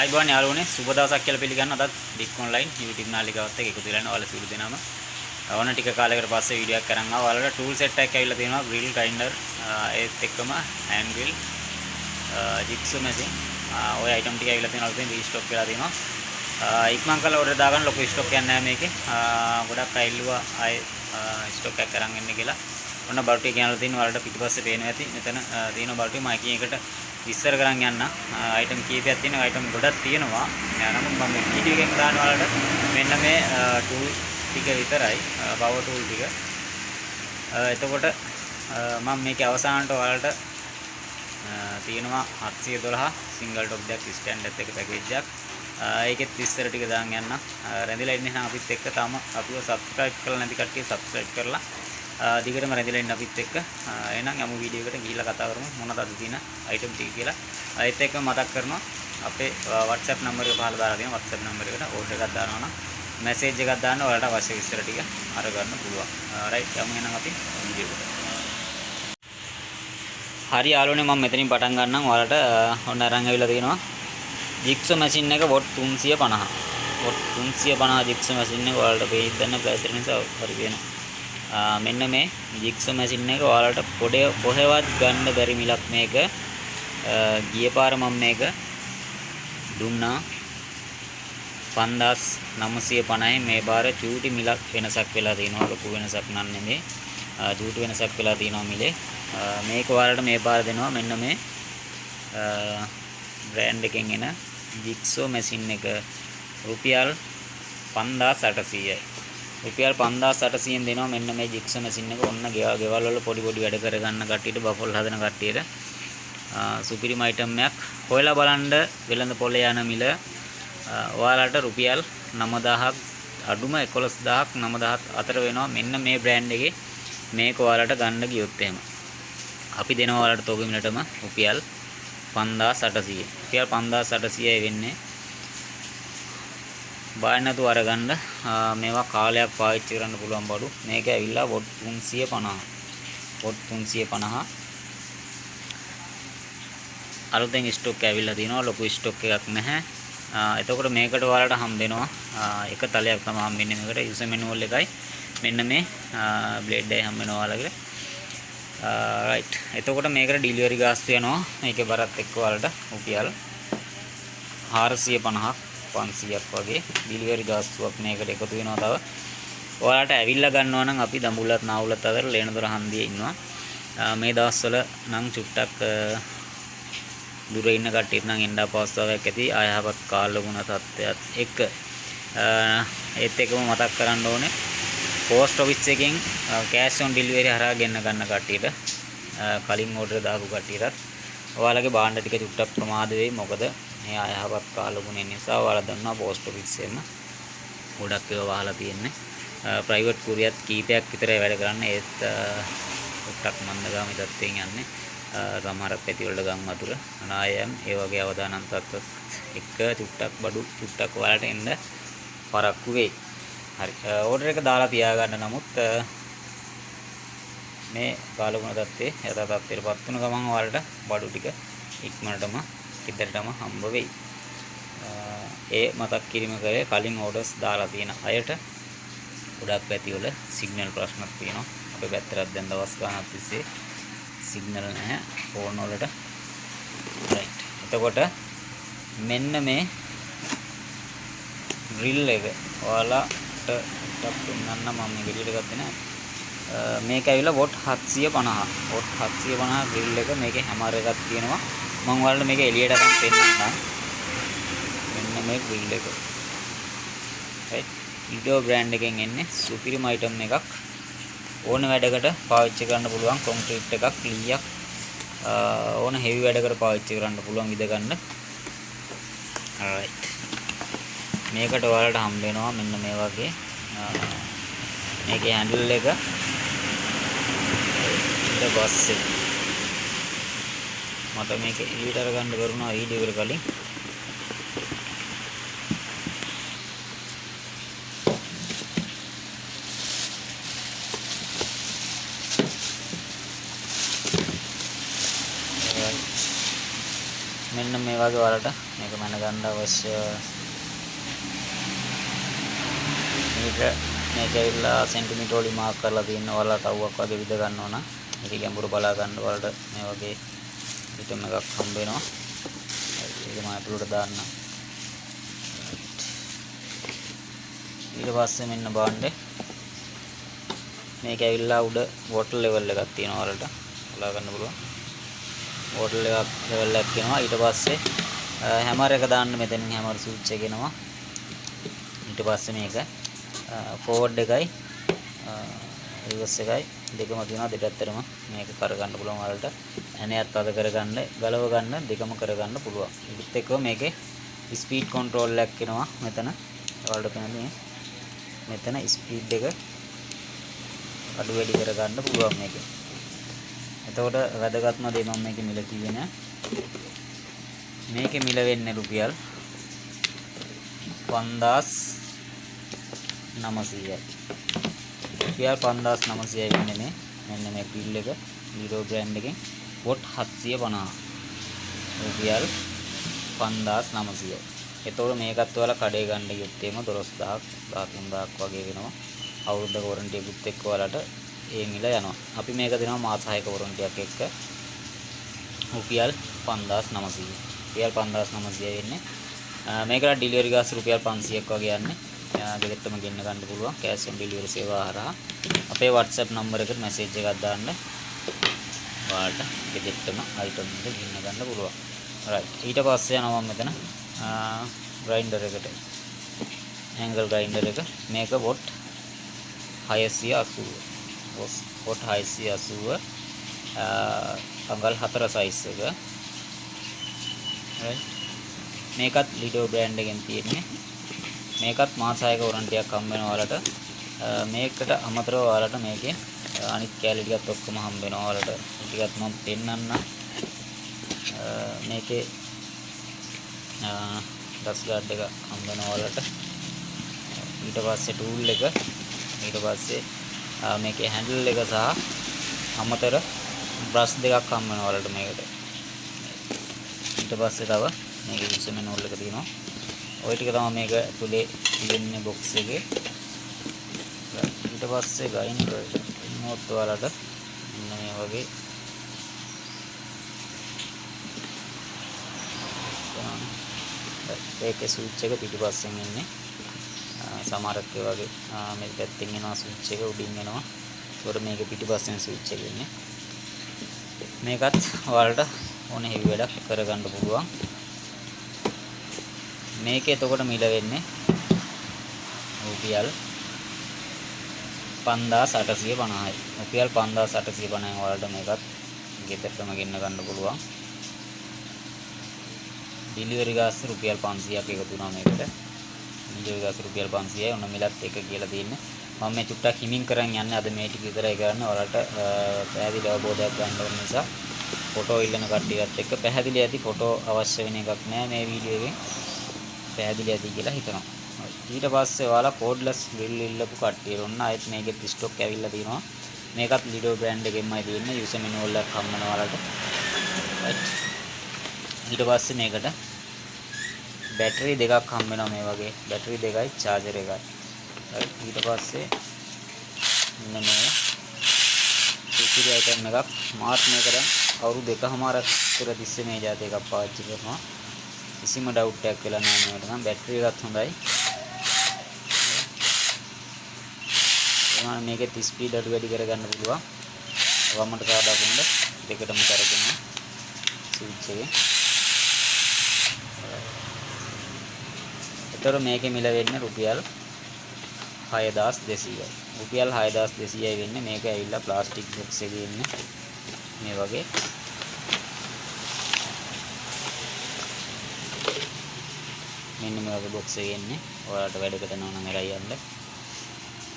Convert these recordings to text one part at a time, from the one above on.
ආයිබෝන් යාළුවනේ සුබ දවසක් කියලා පිළිගන්න අදත් ඩික් ඔන්ලයින් YouTube නාලිකාවත් එක්ක එකතු වෙලා ඔයාලා සියලු දෙනාම ඕන ටික කාලයකට පස්සේ වීඩියෝ එකක් කරන් ආවා. ඔයාලට ටූල් සෙට් එකක් ඇවිල්ලා තියෙනවා ග්‍රිල් ග්‍රයින්ඩර් ඒත් එක්කම හෑන්ඩ් ග්‍රිල් ජික්සෝ මැෂින් ඔය අයිටම් ටික ඇවිල්ලා තියෙනවා. ඉතින් රීස්ටොක් වෙලා තියෙනවා. ඉක්මන් කරලා ඕඩර් දාගන්න ලොකු ස්ටොක් එකක් නැහැ මේකේ. ගොඩක් අය ඉල්ලුවා ආයේ ස්ටොක් එකක් අරන් එන්න කියලා. ඔන්න බල්ටි කියනලා තියෙනවා. ඔයාලට පිටිපස්සේ පේනවා ඇති. මෙතන තියෙන බල්ටි මම එකින් එකට විස්තර කරන් යන්න. අයිටම් කීපයක් තියෙනවා. අයිටම් ගොඩක් තියෙනවා. නමුත් මම මේ වීඩියෝ එකෙන් දාන ඔයාලට මෙන්න මේ ටූල් ටික විතරයි. පවර් ටූල් ටික. එතකොට මම මේකේ අවසානට ඔයාලට තියෙනවා 712 සිංගල් ටොප් දෙයක් ස්ටෑන්ඩ් එකත් එක්ක පැකේජ් එකක්. ඒකෙත් විස්තර ටික දාන් යන්න. රැඳිලා ඉන්න නම් අපිත් එක්ක තාම අපිව සබ්ස්ක්‍රයිබ් කරලා නැති කට්ටිය සබ්ස්ක්‍රයිබ් කරලා දිගටම රැඳිලා ඉන්න අපිත් එක්ක. එහෙනම් යමු වීඩියෝ එකට ගිහිල්ලා කතා කරමු මොනවද අද තියෙන අයිටම් ටික කියලා. ඒත් එක්කම මතක් කරනවා අපේ WhatsApp නම්බර එක පහළ දාලා තියෙනවා. WhatsApp නම්බර එකට ඕඩර් එකක් දානවා නම් මැසේජ් එකක් දාන්න ඔයාලට අවශ්‍ය විස්තර ටික අරගන්න පුළුවන්. රයිට් යමු එහෙනම් අපි වීඩියෝ එකට. හරි යාළුවනේ මම මෙතනින් පටන් ගන්නම්. ඔයාලට ඔන්න අරන් ඇවිල්ලා තියෙනවා ජික්සෝ මැෂින් එක වොට් 350. වොට් 350 ජික්සෝ මැෂින් එක ඔයාලට පේයි දැන් ප්‍රයිස් එක නිසා හරි වෙනවා. මෙන්න මේ ජික්සෝ මැෂින් එක ඔයාලට කොහෙවත් ගන්න බැරි මිලක් මේක. ගිය පාර මම මේක දුන්නා 5950 මේ පාර චූටි මිලක් වෙනසක් වෙලා තියෙනවා. ලොකු වෙනසක් නන් නෙමෙයි. චූටි වෙනසක් වෙලා තියෙනවා මිලේ. මේක ඔයාලට මේ පාර දෙනවා මෙන්න මේ බ්‍රෑන්ඩ් එකෙන් එන ජික්සෝ මැෂින් එක රුපියල් 5800යි. රුපියල් 5800ෙන් දෙනවා මෙන්න මේ ජික්සෝ මැෂින් එක. ඔන්න ගෙවල් වල පොඩි වඩ කරගන්න කට්ටියට බෆල් හදන කට්ටියට සුපිරිම අයිටම් එකක්. හොයලා බලන්න වෙළඳ පොලේ යන මිල ඔයාලට රුපියල් 9000ක් අඩුම 11000ක් 9000ක් අතර වෙනවා. මෙන්න මේ බ්‍රෑන්ඩ් එකේ මේක ඔයාලට ගන්න ගියොත් එහෙම අපි දෙනවා ඔයාලට තෝග මිලටම රුපියල් 5800. රුපියල් 5800යි වෙන්නේ. බාය නැතුව අරගන්න. මේවා කාලයක් පාවිච්චි කරන්න පුළුවන් බඩු. මේක ඇවිල්ලා වොට් 350. වොට් 350 අලුතෙන් ස්ටොක් ඇවිල්ලා තිනවා. ලොකු ස්ටොක් එකක් නැහැ. එතකොට මේකට ඔයාලට හම් දෙනවා එක තලයක් තමයි හම්බෙන්නේ මේකට. යුසර් මැනුවල් එකයි මෙන්න මේ බ්ලේඩ් එකයි හම් වෙනවා ඔයාලගේ. රයිට්. එතකොට මේකට ඩිලිවරි ගාස්තු යනවා. මේකේ බරත් එක්ක ඔයාලට රුපියල් 450ක් 500ක් වගේ ඩිලිවරි ගාස්තුවක් මේකට එකතු වෙනවා. තව ඔයාලට ඇවිල්ලා ගන්නවා නම් අපි දඹුල්ලත් නාවුලත් අතර ලේනදොර හන්දියේ ඉන්නවා. මේ දවස්වල නම් චුට්ටක් දුර ඉන්න කට්ටියට නම් එන්න අපහසුතාවයක් ඇති. ආයහපත් කාලගුණ තත්ත්වයක් එක්ක ඒත් එකම මතක් කරන්න ඕනේ පෝස්ට් ඔෆිස් එකෙන් කෑෂ් ඔන් ඩෙලිවරි හරහා ගෙන්න ගන්න කට්ටියට කලින් ඕඩර් දාපු කට්ටියටත් ඔයාලගේ භාණ්ඩ ටික චුට්ටක් ප්‍රමාද වෙයි. මොකද මේ ආයහපත් කාලගුණ නිසා ඔයාලා දන්නවා පෝස්ට් ඔෆිස් එකෙම ගොඩක් ඒවා වහලා තියෙන්නේ. ප්‍රයිවට් කුරියත් කීපයක් විතරයි වැඩ කරන්නේ. ඒත් චුට්ටක් මන්දගාමී තත්ත්වයෙන් යන්නේ. සමහර පැති වලට ගම් වතුර අනායම් ඒ වගේ අවදානම් තත්ත්වත් එක චුට්ටක් බඩු චුට්ටක් ඔයාලට එන්න පරක්කු වෙයි. හරි. ඕඩර් එක දාලා තියාගන්න. නමුත් මේ කාලගුණ තත්ත්වයේ යථා තත්ත්වයටපත් වුණ ගමන් ඔයාලට බඩු ටික ඉක්මනටම ඉදිරියටම හම්බ වෙයි. ඒ මතක් කිරීම කරේ කලින් ඕඩර්ස් දාලා තියෙන අයට. ගොඩක් පැති වල සිග්නල් ප්‍රශ්නක් තියෙනවා. අපේ පැත්තට දැන් දවස් ගානක් තිස්සේ සිග්නල් නැහැ ෆෝන් වලට. රයිට්. එතකොට මෙන්න මේ ග්‍රිල් එක ඔයාලට ටක් දුන්නා මම මේ විදිහට ගත්තේ නෑ. මේක ඇවිල්ලා වොට් 750. වොට් 750 ග්‍රිල් එක. මේකේ හැමර එකක් තියෙනවා. මම ඔයාලට මේක එළියට අරන් පෙන්නන්නම්. මෙන්න මේ ග්‍රිල් එක. රයිට්. ඊඩෝ බ්‍රෑන්ඩ් එකෙන් එන්නේ සුපිරිම අයිටම් එකක්. ඕන වැඩකට පාවිච්චි කරන්න පුළුවන් කොන්ක්‍රීට් එකක් ලීයක් ඕන හෙවි වැඩකට පාවිච්චි කරන්න පුළුවන් විද ගන්න. රයිට්. මේකට ඔයාලට හම්බ වෙනවා මෙන්න මේ වගේ මේකේ හැන්ඩල් එක ඊට පස්සේ මට මේක එලියට අරගන්න බැරුණා වීඩියෝ එකට කලින්. මෙන්න මෙන්න මේ වගේ ඔයාලට මේක මැන ගන්න අවශ්‍ය මේක ඇවිල්ලා සෙන්ටිමීටර වලින් මාක් කරලා තියෙන ඔයාලට අවුවක් වගේ විද ගන්න ඕන. මේක ගැඹුරු බලා ගන්න ඔයාලට මේ වගේ පිටම එකක් හම්බ වෙනවා. ඒක මම ඇතුළට දාන්න. ඊට පස්සේ මෙන්න බලන්න මේක ඇවිල්ලා උඩ වෝටර් ලෙවල් එකක් තියෙනවා ඔයාලට බලා ගන්න පුළුවන්. වෝටර් ලෙවල් එකක් තියෙනවා. ඊට පස්සේ හැමර් එක දාන්න මෙතනින් හැමර් ස්විච් එක එනවා. ඊට පස්සේ මේක ෆෝවර්ඩ් එකයි රිවර්ස් එකයි දෙකම තියෙනවා. දෙපැත්තටම මේක කරගන්න පුළුවන් ඔයාලට. ඇණයත් අද කරගන්න, ගලව ගන්න දෙකම කරගන්න පුළුවන්. ඊට එක්කව මේකේ ස්පීඩ් කන්ට්‍රෝල් එකක් එනවා මෙතන. ඔයාලට පේන්නේ මෙතන ස්පීඩ් එක අඩු වැඩි කරගන්න පුළුවන් මේකේ. එතකොට වැදගත්ම දේ මම මේකේ මිල කිව්වේ නෑ. මේකේ මිල වෙන්නේ රුපියල් 5900යි. රුපියල් 5900යි වෙන්නේ මෙන්න මේ ග්‍රිල් එක ලීඩෝ බ්‍රෑන්ඩ් එකෙන් වොට් 750. රුපියල් 5900යි. එතකොට මේකත් ඔයාලා කඩේ ගන්න ගියොත් එහෙම 12000ක් 13000ක් වගේ වෙනවා. අවුරුද්දක වොරන්ටි එකකුත් එක්ක ඔයාලට ඒ මිල යනවා. අපි මේක දෙනවා මාස 6ක වොරන්ටියක් එක්ක රුපියල් 5900. රුපියල් 5900 වෙන්නේ. මේකට ඩෙලිවරි ගාස් රුපියල් 500ක් වගේ යන්නේ. ගෙදරටම ගෙන්න ගන්න පුළුවන් කෑෂ් ඔන් ඩෙලිවරි සේවාව හරහා. අපේ WhatsApp නම්බර එකට මැසේජ් එකක් දාන්න. ඔයාලට ගෙදරටම අයිටම් එක ගෙන්න ගන්න පුළුවන්. right. ඊට පස්සේ යනවා මම මෙතන ග්‍රයින්ඩර් එකට. ඇන්ගල් ග්‍රයින්ඩර් එක මේක වොට් 680. වොට් 680 අඟල් 4 සයිස් එක. right. මේකත් ලිඩෝ බ්‍රෑන්ඩ් එකෙන් තියෙන්නේ. මේකත් මාස 6ක වොරන්ටියක් හම්බ වෙනවා ඔයාලට. මේකට අමතරව ඔයාලට මේකේ අනිත් කැලේ ටිකත් ඔක්කොම හම්බ වෙනවා ඔයාලට. ටිකත් මම පෙන්නන්නම්. මේකේ ඩස් ගාඩ් එක හම්බ වෙනවා ඔයාලට. ඊට පස්සේ ටූල් එක, ඊට පස්සේ මේකේ හැන්ඩල් එක සහ අමතර බ්‍රෂ් දෙකක් හම්බ වෙනවා ඔයාලට මේකට. ඊට පස්සේ තව මේකේ යුසර් මැනුවල් එක තියෙනවා. ඔය ටික තමයි මේක ඇතුලේ තියෙන්නේ බොක්ස් එකේ. ඊට පස්සේ ගයින්ඩර් නෝට් වලට මේ වගේ ඒකේ ස්විච් එක පිටිපස්සෙන් එන්නේ. සමහරක් ඒ වගේ මේ පැත්තෙන් එනවා ස්විච් එක උඩින් එනවා. ඒකට මේකේ පිටිපස්සෙන් ස්විච් එක එන්නේ. මේකත් ඔයාලට ඕන හෙවි වැඩක් කරගන්න පුළුවන්. මේකේ එතකොට මිල වෙන්නේ රුපියල් 5850යි. රුපියල් 5850න් ඔයාලට මේකත් ගෙදරටම ගෙන්න ගන්න පුළුවන්. ඩෙලිවරි ගාස් රුපියල් 500ක් එකතු වුණා මේකට. ඩෙලිවරි ගාස් රුපියල් 500යි. ඔන්න මිලත් එක කියලා තියෙන්නේ. මම මේ චුට්ටක් හිමින් කරන් යන්නේ. අද මේ ටික විතරයි කරන්නේ. ඔයාලට පැහැදිලි අවබෝධයක් ගන්න ඕන නිසා ෆොටෝ ඉල්ලන කට්ටියත් එක්ක පැහැදිලි ඇති ෆොටෝ අවශ්‍ය වෙන එකක් නෑ මේ වීඩියෝ එකෙන්. පැහැදිලි ඇති කියලා හිතනවා. ඊට පස්සේ ඔයාලා කෝඩ්ලස් ග්‍රිල් ඉල්ලපු කට්ටියට ඔන්න ආයෙත් මේකේ ස්ටොක් ඇවිල්ලා තිනවා. මේකත් ලිඩෝ බ්‍රෑන්ඩ් එකෙන්මයි තියෙන්නේ. යුසර් මැනුවල් එකක් හම්බ වෙනවා ඔයාලට. right. ඊට පස්සේ මේකට බැටරි දෙකක් හම්බ වෙනවා මේ වගේ. බැටරි දෙකයි charger එකයි. right. ඊට පස්සේ මෙන්න මේ සිසිරි අයිටම් එකක් මාත් මේක දැන් අවුරුදු 2කමාරක් විතර තිස්සේ මේ જાති එකක් පාවිච්චි කරනවා. කිසිම ඩවුට් එකක් වෙලා නැහැ මේකට නම්. බැටරි එකත් හොඳයි. එනවා මේකෙත් ස්පීඩ් අඩු වැඩි කරගන්න පුළුවන්. වමට සහ දකුණට දෙකටම කරගෙන ස්විච් එකේ. ඒතර මේකේ මිල වෙන්නේ රුපියල් 6200යි. රුපියල් 6200යි වෙන්නේ. මේක ඇවිල්ලා ප්ලාස්ටික් බොක්ස් එකේ ඉන්නේ මේ වගේ. මෙන්න මේ වගේ බොක්ස් එකේ ඉන්නේ. ඔයාලට වැඩකට යනවා නම් එරයි යන්න.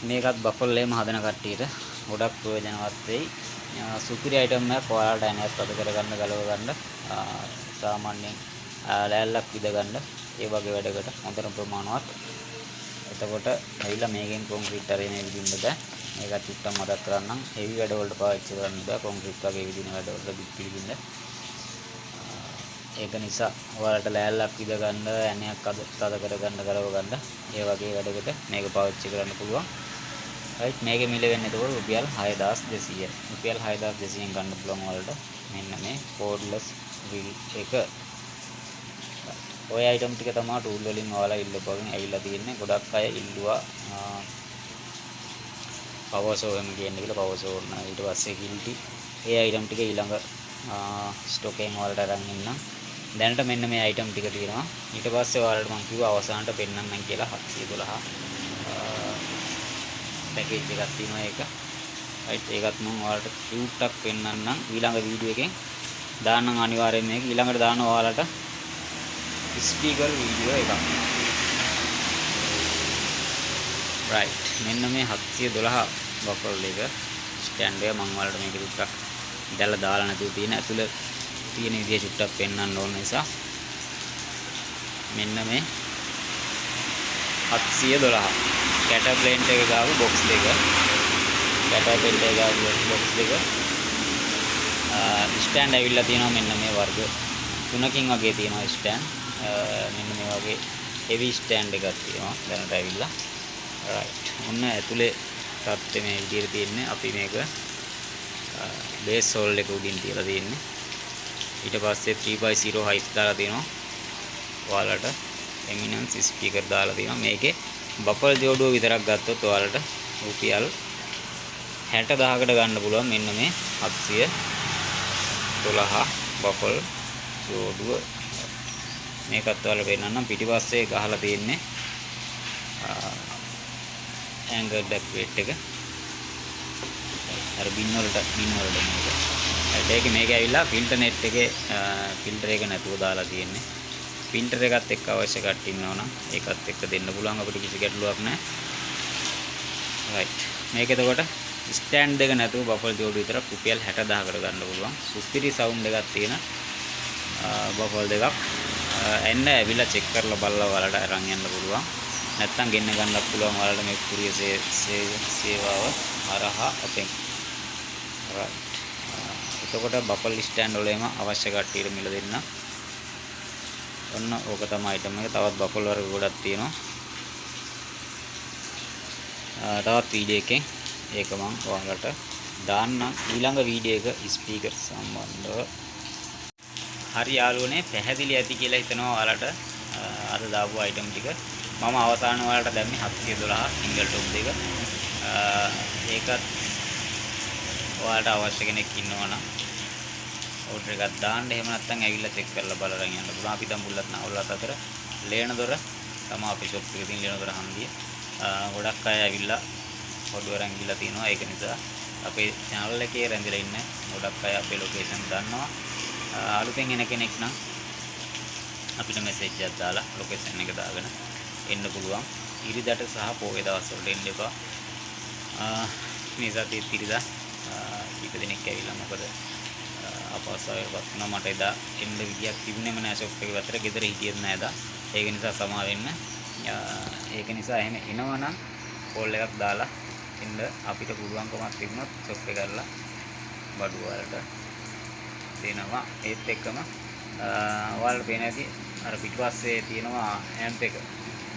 මේකත් බෆල් එහෙම හදන කට්ටියට ගොඩක් ප්‍රයෝජනවත් වෙයි. සුපිරි අයිටම් එකක් ඔයාලට ඇනත් අද කරගන්න ගලව ගන්න. සාමාන්‍යයෙන් ලෑල්ලක් විද ගන්න. ඒ වගේ වැඩකට හොඳට ප්‍රමාණවත්. එතකොට ඇවිල්ලා මේකෙන් කොන්ක්‍රීට් අරගෙන විදින්න බෑ. මේකත් චුට්ටක් මතක් කරන්නම්. හෙවි වැඩ වලට පාවිච්චි කරන්න බෑ. කොන්ක්‍රීට් වගේ විදින වැඩ වලට බිත් පිළිගන්න. ඒක නිසා ඔයාලට ලෑල්ලක් විද ගන්න, ඇණයක් තද කර ගන්න, ගලව ගන්න, ඒ වගේ වැඩකට මේක පාවිච්චි කරන්න පුළුවන්. right මේකේ මිල වෙන්නේ එතකොට රුපියල් 6200. රුපියල් 6200ෙන් ගන්න පුළුවන් ඔයාලට මෙන්න මේ cordless drill එක. ඔය item ටික තමයි tool වලින් ඔයාලා ඉල්ලපුවකින් ඇවිල්ලා තියෙන්නේ. ගොඩක් අය ඉල්ලුවා power saw එක කියන්නේ කියලා power saw උනා. ඊට පස්සේ කිල්ටි ඒ item ටික ඊළඟ stock එකෙන් ඔයාලට අරන් ඉන්නම්. දැනට මෙන්න මේ item ටික තියෙනවා. ඊට පස්සේ ඔයාලට මම කිව්වා අවසානට පෙන්නන්නම් කියලා 712 පැකේජ් එකක් තියෙනවා ඒක. right ඒකත් මම ඔයාලට ෂූට් එකක් පෙන්නන්නම් ඊළඟ වීඩියෝ එකෙන් දාන්නම් අනිවාර්යයෙන් මේක. ඊළඟට දාන්න ඔයාලට ස්පීකර් වීඩියෝ එකක්. right මෙන්න මේ 712 බෆල් එක ස්ටෑන්ඩ් එක මම ඔයාලට මේක ටිකක් දැල්ලා දාලා නැතුව තියෙන ඇතුළේ තියෙන විදිය චුට්ටක් පෙන්වන්න ඕන නිසා මෙන්න මේ 712 කැටප්ලේන්ට් එක ගාව බොක්ස් දෙක, කැටප්ලේන්ට් එක ගාව බොක්ස් දෙක ස්ටෑන්ඩ් ඇවිල්ලා තියෙනවා. මෙන්න මේ වර්ග තුනකින් වගේ තියෙනවා ස්ටෑන්ඩ්. මෙන්න මේ වගේ හෙවි ස්ටෑන්ඩ් එකක් තියෙනවා දැනට ඇවිල්ලා. right ඔන්න ඇතුලේ තත්ත්වය මේ විදිහට තියෙන්නේ. අපි මේක බේස් හෝල් එක උඩින් තියලා තියෙන්නේ. ඊට පස්සේ 3x0 height දාලා තියෙනවා. ඔයාලට එමිනන්ස් ස්පීකර් දාලා තියෙනවා. මේකේ බෆල් ජෝඩුව විතරක් ගත්තොත් ඔයාලට රුපියල් 60000කට ගන්න පුළුවන් මෙන්න මේ 712 බෆල් ජෝඩුව. මේකත් ඔයාලට පෙන්නන්නම්. පිටිපස්සේ ගහලා තියෙන්නේ ඇන්ගර් ඩැක් වේට් එක. අර බින් වලට මේක. මේක ඇවිල්ලා ෆිල්ටර් නෙට් එකේ ෆිල්ටර් එක නැතුව දාලා තියෙන්නේ. පින්ටර් එකත් එක්ක අවශ්‍ය කට්ට ඉන්නවා නම් ඒකත් එක්ක දෙන්න පුළුවන්. අපිට කිසි ගැටලුවක් නැහැ. right මේක එතකොට ස්ටෑන්ඩ් එක නැතුව බෆල් ජෝඩු විතරක් රුපියල් 60000කට ගන්න පුළුවන්. සුපිරි සවුන්ඩ් එකක් තියෙන බෆල් දෙකක්. එන්න ඇවිල්ලා චෙක් කරලා බලලා ඔයාලට අරන් යන්න පුළුවන්. නැත්තම් ගෙන්න ගන්නත් පුළුවන් ඔයාලට මේ කුරිය සේවාව හරහා අපෙන්. right එතකොට බෆල් ස්ටෑන්ඩ් වලම අවශ්‍ය කට්ටියට මිල දෙන්න. ඔන්න ඕක තමයි item එක. තවත් බෆල් වර්ග ගොඩක් තියෙනවා. තවත් වීඩියෝ එකෙන් ඒක මම ඔයාලට දාන්නම්. ඊළඟ වීඩියෝ එක ස්පීකර් සම්බන්ධව. හරි යාළුවනේ පැහැදිලි ඇති කියලා හිතනවා ඔයාලට අද දාපු item ටික. මම අවසාන ඔයාලට දැම්මේ 712 සිංගල් টොප් දෙක. ඒකත් ඔයාලට අවශ්‍ය කෙනෙක් ඉන්නවා නම් ඕඩර් එකක් දාන්න. එහෙම නැත්නම් ඇවිල්ලා චෙක් කරලා බලලා යන්න පුළුවන්. අපි දැන් බුල්ලත් නවලත් අතර ලේනදොර තමයි අපි ෂොප් එකේ තියෙන ලේනදොර හන්දිය. ගොඩක් අය ඇවිල්ලා ඔඩර් අරන් ගිහලා තිනවා. ඒක නිසා අපේ channel එකේ රැඳිලා ඉන්න ගොඩක් අය අපේ ලොකේෂන් දන්නවා. අලුතෙන් එන කෙනෙක් නම් අපිට මෙසේජ් එකක් දාලා ලොකේෂන් එක දාගෙන එන්න පුළුවන්. ඉරිදට සහ පොයේ දවස්වල එන්න එපා. මේ සතියේ ඉරිදා කීප දෙනෙක් ඇවිල්ලා මොකද අපස්සාවේවත් වුණා. මට එදා එන්න විදියක් තිබුණේම නැහැ ෂොප් එකේ අතර. ගෙදර හිටියෙත් නැහැ එදා. ඒක නිසා සමා වෙන්න. ඒක නිසා එහෙම එනවනම් කෝල් එකක් දාලා එන්න අපිට පුළුවන්කමක් තිබුණොත් ෂොප් එක කරලා බඩු වලට දෙනවා. ඒත් එක්කම ඔයාලට පේන ඇති අර පිටිපස්සේ තියෙනවා ඇම්ප් එක.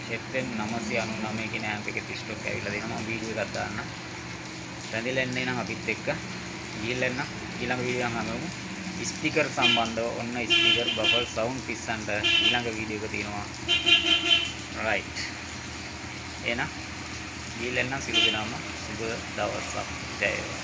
FM 999 කියන ඇම්ප් එකේ ස්ටොක් ඇවිල්ලා දෙනවා. මම වීඩියෝ එකක් දාන්න. රැඳිලා එන්නේ නම් අපිත් එක්ක ගිහිල්ලා එන්න. ඊළඟ වීඩියෝ එකක් අරමු. ස්පීකර් සම්බන්ධව ඔන්න ස්පීකර් බෆල් සවුන්ඩ් පිස්සන්ට ඊළඟ වීඩියෝ එක තියෙනවා. right එහෙනම් ගිහිල්ලා එන්න. සිදු දෙනාම සුබ දවසක්. ජය වේවා.